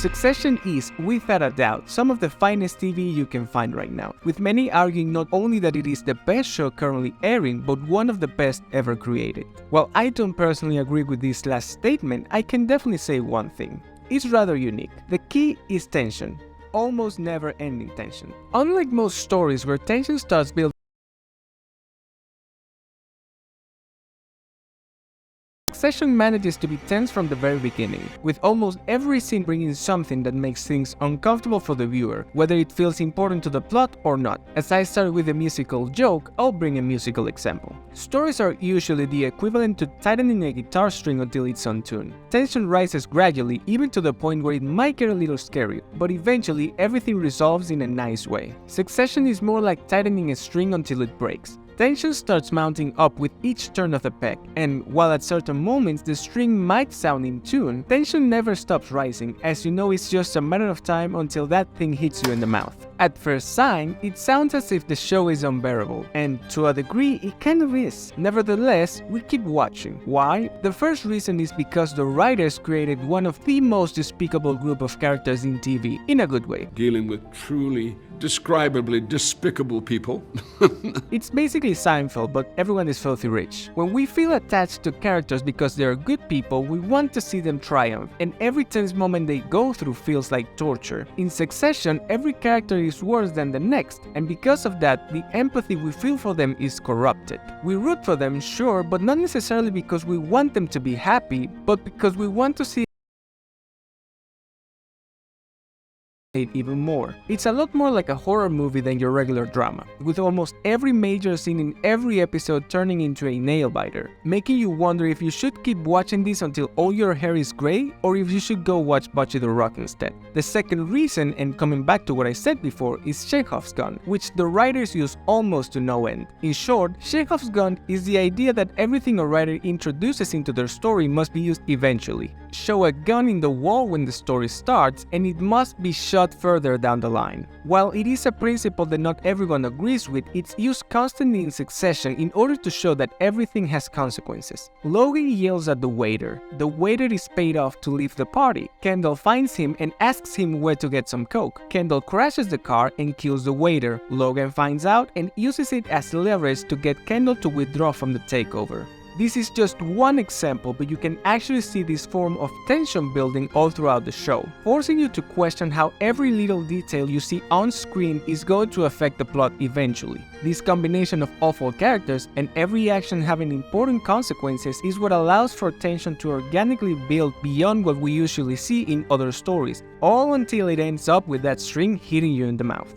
Succession is, without a doubt, some of the finest TV you can find right now, with many arguing not only that it is the best show currently airing, but one of the best ever created. While I don't personally agree with this last statement, I can definitely say one thing. It's rather unique. The key is tension. Almost never-ending tension. Unlike most stories where tension starts building, Succession manages to be tense from the very beginning, with almost every scene bringing something that makes things uncomfortable for the viewer, whether it feels important to the plot or not. As I started with a musical joke, I'll bring a musical example. Stories are usually the equivalent to tightening a guitar string until it's on tune. Tension rises gradually, even to the point where it might get a little scary, but eventually everything resolves in a nice way. Succession is more like tightening a string until it breaks. Tension starts mounting up with each turn of the peg, and while at certain moments the string might sound in tune, tension never stops rising, as you know it's just a matter of time until that thing hits you in the mouth. At first sign, it sounds as if the show is unbearable, and to a degree it kind of is. Nevertheless, we keep watching. Why? The first reason is because the writers created one of the most despicable group of characters in TV, in a good way. Dealing with truly, describably despicable people. It's basically Seinfeld, but everyone is filthy rich. When we feel attached to characters because they're good people, we want to see them triumph, and every tense moment they go through feels like torture. In Succession, every character is worse than the next, and because of that, the empathy we feel for them is corrupted. We root for them, sure, but not necessarily because we want them to be happy, but because we want to see even more. It's a lot more like a horror movie than your regular drama, with almost every major scene in every episode turning into a nail-biter, making you wonder if you should keep watching this until all your hair is gray, or if you should go watch Bucky the Rock instead. The second reason, and coming back to what I said before, is Chekhov's gun, which the writers use almost to no end. In short, Chekhov's gun is the idea that everything a writer introduces into their story must be used eventually. Show a gun in the wall when the story starts, and it must be shot further down the line. While it is a principle that not everyone agrees with, it's used constantly in Succession in order to show that everything has consequences. Logan yells at the waiter. The waiter is paid off to leave the party. Kendall finds him and asks him where to get some coke. Kendall crashes the car and kills the waiter. Logan finds out and uses it as leverage to get Kendall to withdraw from the takeover. This is just one example, but you can actually see this form of tension building all throughout the show, forcing you to question how every little detail you see on screen is going to affect the plot eventually. This combination of awful characters and every action having important consequences is what allows for tension to organically build beyond what we usually see in other stories, all until it ends up with that string hitting you in the mouth.